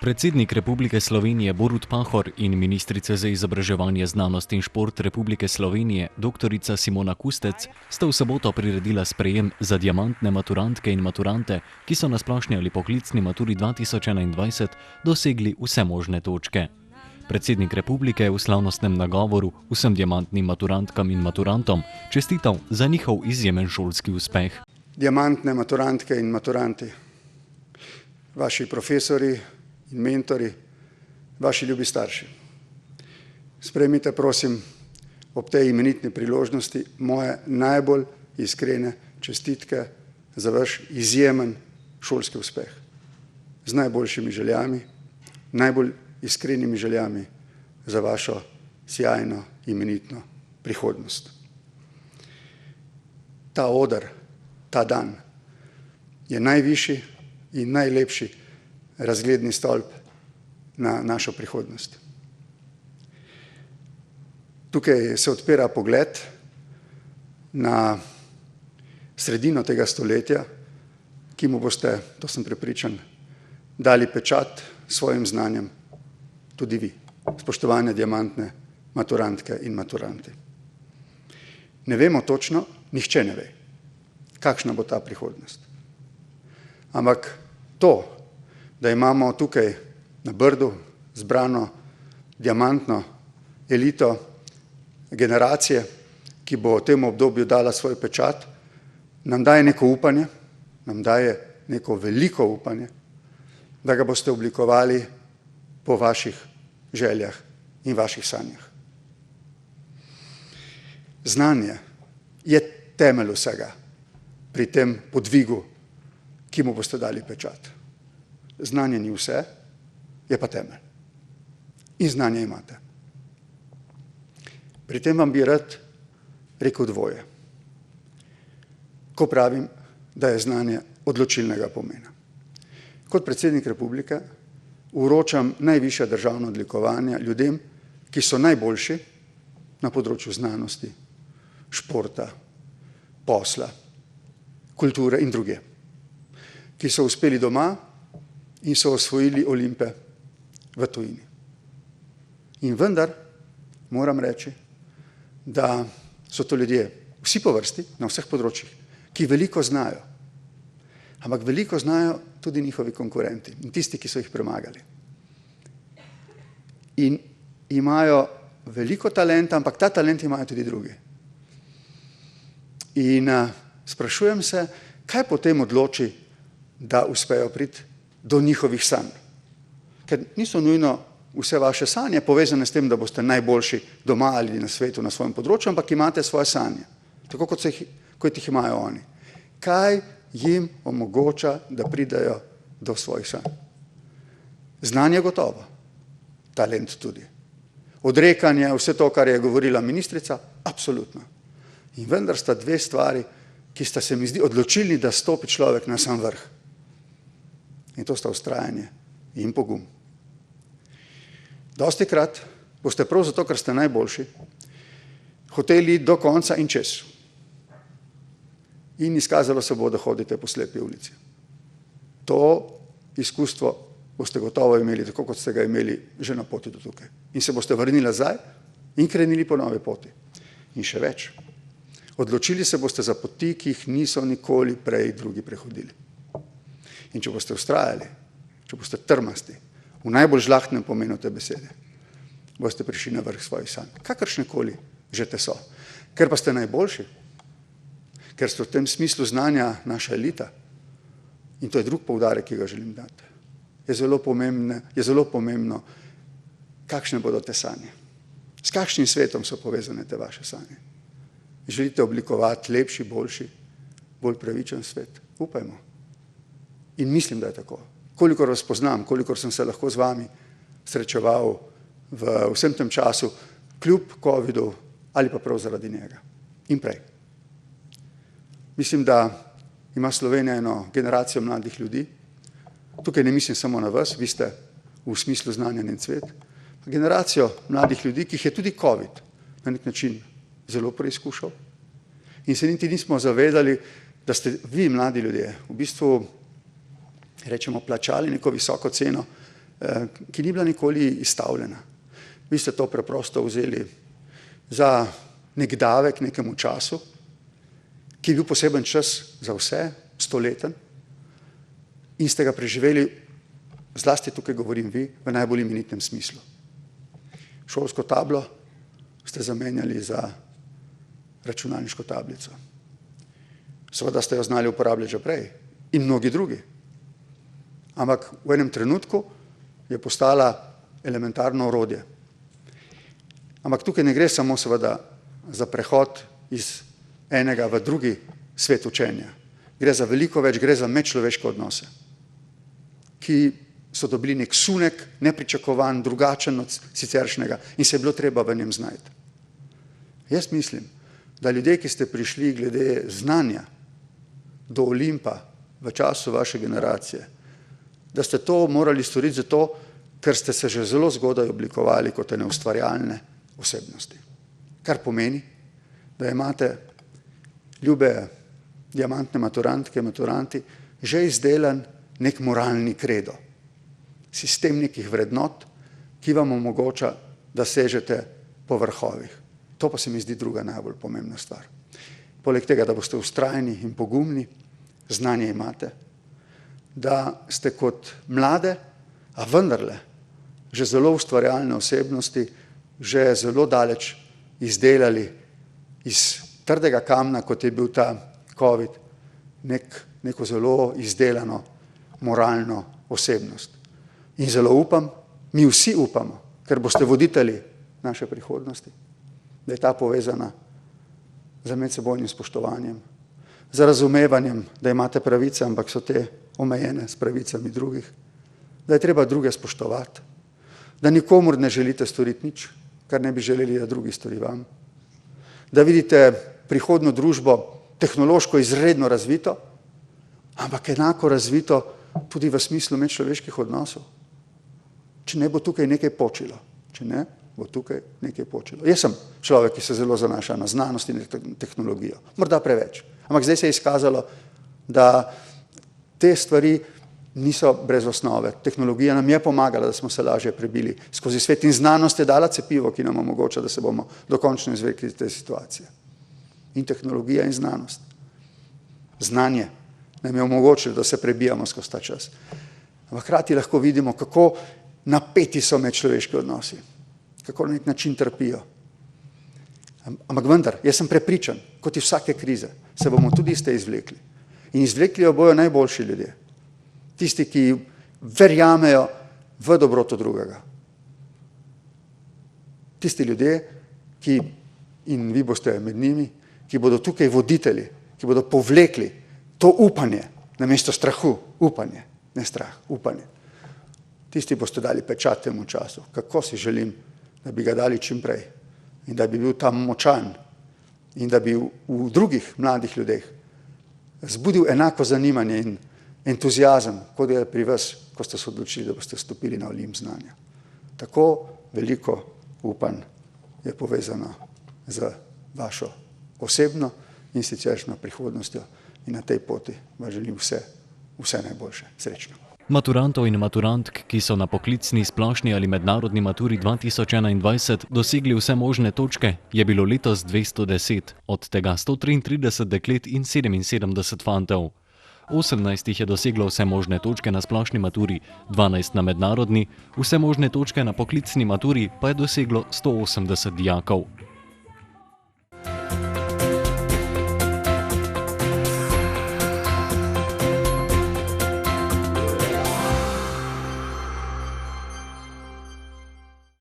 Predsednik Republike Slovenije Borut Pahor in ministrica za izobraževanje, znanost in šport Republike Slovenije dr. Simona Kustec sta v soboto priredila sprejem za diamantne maturantke in maturante, ki so na splošni ali poklicni maturi 2021 dosegli vse možne točke. Predsednik Republike je v slavnostnem nagovoru vsem diamantnim maturantkam in maturantom čestital za njihov izjemen šolski uspeh. Diamantne maturantke in maturanti, vaši profesori in mentori, vaši ljubi starši. Sprejmite, prosim, ob tej imenitni priložnosti moje najbolj iskrene čestitke za vaš izjemen šolski uspeh. Z najboljšimi željami, najbolj iskrenimi željami za vašo sjajno imenitno prihodnost. Ta oder, ta dan je najvišji in najlepši razgledni stolp na našo prihodnost. Tukaj se odpira pogled na sredino tega stoletja, ki mu boste, to sem prepričan, dali pečat svojim znanjem tudi vi, spoštovane diamantne maturantke in maturanti. Ne vemo točno, nihče ne ve, kakšna bo ta prihodnost. Ampak to, da imamo tukaj na Brdu zbrano diamantno elito generacije, ki bo v tem obdobju dala svoj pečat, nam daje neko upanje, nam daje neko veliko upanje, da ga boste oblikovali po vaših željah in vaših sanjah. Znanje je temelj vsega pri tem podvigu, ki mu boste dali pečat. Znanje ni vse, je pa temelj. In znanje imate. Pri tem vam bi rad rekel dvoje. Ko pravim, da je znanje odločilnega pomena. Kot predsednik Republike vročam najvišja državna odlikovanja ljudem, ki so najboljši na področju znanosti, športa, posla, kulture in druge, ki so uspeli doma in so osvojili Olimpe v tujini. In vendar moram reči, da so to ljudje vsi po vrsti, na vseh področjih, ki veliko znajo, ampak veliko znajo tudi njihovi konkurenti in tisti, ki so jih premagali. In imajo veliko talenta, ampak ta talent imajo tudi drugi. In sprašujem se, kaj potem odloči, da uspejo priti do njihovih sanj. Ker niso nujno vse vaše sanje povezane s tem, da boste najboljši doma ali na svetu, na svojem področju, ampak imate svoje sanje, tako kot jih imajo oni. Kaj jim omogoča, da pridejo do svojih sanj? Znanje gotovo, talent tudi. Odrekanje, vse to, kar je govorila ministrica, absolutno. In vendar sta dve stvari, ki sta se mi zdi odločilni, da stopi človek na sam vrh. In to sta vztrajanje in pogum. Dostikrat boste prav zato, ker ste najboljši, hoteli do konca in čez. In izkazalo se bo, da hodite po slepi ulici. To izkustvo boste gotovo imeli, tako kot ste ga imeli že na poti do tukaj. In se boste vrnili nazaj in krenili po nove poti. In še več. Odločili se boste za poti, ki jih niso nikoli prej drugi prehodili. In če boste vztrajali, če boste trmasti, v najbolj žlahtnem pomenu te besede, boste prišli na vrh svojih sanj, kakršnekoli že te so. Ker pa ste najboljši, ker ste v tem smislu znanja naša elita, in to je drug poudarek, ki ga želim dati, je zelo pomembno, kakšne bodo te sanje. S kakšnim svetom so povezane te vaše sanje. Želite oblikovati lepši, boljši, bolj pravičen svet? Upajmo. In mislim, da je tako. Kolikor vas poznam, kolikor sem se lahko z vami srečeval v vsem tem času, kljub covidu ali pa prav zaradi njega. In prej. Mislim, da ima Slovenija eno generacijo mladih ljudi. Tukaj ne mislim samo na vas, vi ste v smislu znanja njen cvet. Generacijo mladih ljudi, ki jih je tudi covid na nek način zelo preizkušal. In se niti nismo zavedali, da ste vi, mladi ljudje, v bistvu rečemo, plačali neko visoko ceno ki ni bila nikoli izstavljena. Vi ste to preprosto vzeli za nek davek nekemu času, ki je bil poseben čas za vse, stoleten, in ste ga preživeli, zlasti tukaj govorim vi, v najbolj imenitnem smislu. Šolsko tablo ste zamenjali za računalniško tablico. Seveda ste jo znali uporabljati že prej in mnogi drugi. Ampak v enem trenutku je postala elementarno orodje. Ampak tukaj ne gre samo seveda za prehod iz enega v drugi svet učenja. Gre za veliko več, gre za medčloveške odnose, ki so dobili nek sunek, nepričakovan, drugačen od siceršnjega in se je bilo treba v njem znajti. Jaz mislim, da ljudje, ki ste prišli glede znanja do Olimpa v času vaše generacije, da ste to morali storiti zato, ker ste se že zelo zgodaj oblikovali kot ene ustvarjalne osebnosti. Kar pomeni, da imate ljube diamantne maturantke, maturanti, že izdelan nek moralni kredo, sistem nekih vrednot, ki vam omogoča, da sežete po vrhovih. To pa se mi zdi druga najbolj pomembna stvar. Poleg tega, da boste vztrajni in pogumni, znanje imate, da ste kot mlade, a vendarle, že zelo ustvarjalne osebnosti, že zelo daleč izdelali iz trdega kamna, kot je bil ta COVID, neko zelo izdelano moralno osebnost. In zelo upam, mi vsi upamo, ker boste voditelji naše prihodnosti, da je ta povezana z medsebojnim spoštovanjem, z razumevanjem, da imate pravice, ampak so te omejene s pravicami drugih, da je treba druge spoštovati, da nikomur ne želite storiti nič, kar ne bi želeli, da drugi stori vam, da vidite prihodnjo družbo tehnološko izredno razvito, ampak enako razvito tudi v smislu medčloveških odnosov. Če ne bo tukaj nekaj počilo, če ne, bo tukaj nekaj počilo. Jaz sem človek, ki se zelo zanaša na znanost in tehnologijo, morda preveč, ampak zdaj se je izkazalo, da te stvari niso brez osnove. Tehnologija nam je pomagala, da smo se lažje prebili skozi svet in znanost je dala cepivo, ki nam omogoča, da se bomo dokončno izvekli iz te situacije. In tehnologija in znanost. Znanje nam je omogočilo, da se prebijamo skozi ta čas. Ampak hkrati lahko vidimo, kako napeti so medčloveški odnosi, kako na nek način trpijo. Ampak vendar, jaz sem prepričan, kot iz vsake krize, se bomo tudi iz te izvlekli. In izvlekli jo bojo najboljši ljudje. Tisti, ki verjamejo v dobroto drugega. Tisti ljudje, ki, in vi boste med njimi, ki bodo tukaj voditelji, ki bodo povlekli to upanje, namesto strahu, upanje, ne strah, upanje. Tisti boste dali pečat temu času. Kako si želim, da bi ga dali čim prej in da bi bil tam močan in da bi v drugih mladih ljudeh zbudil enako zanimanje in entuzijazem, kot je pri vas, ko ste se odločili, da boste stopili na Olimp znanja. Tako veliko upanj je povezano z vašo osebno in siceršnjo prihodnostjo in na tej poti vam želim vse najboljše. Srečno. Maturantov in maturantk, ki so na poklicni, splošni ali mednarodni maturi 2021 dosegli vse možne točke, je bilo letos 210, od tega 133 deklet in 77 fantov. 18 jih je doseglo vse možne točke na splošni maturi, 12 na mednarodni, vse možne točke na poklicni maturi pa je doseglo 180 dijakov.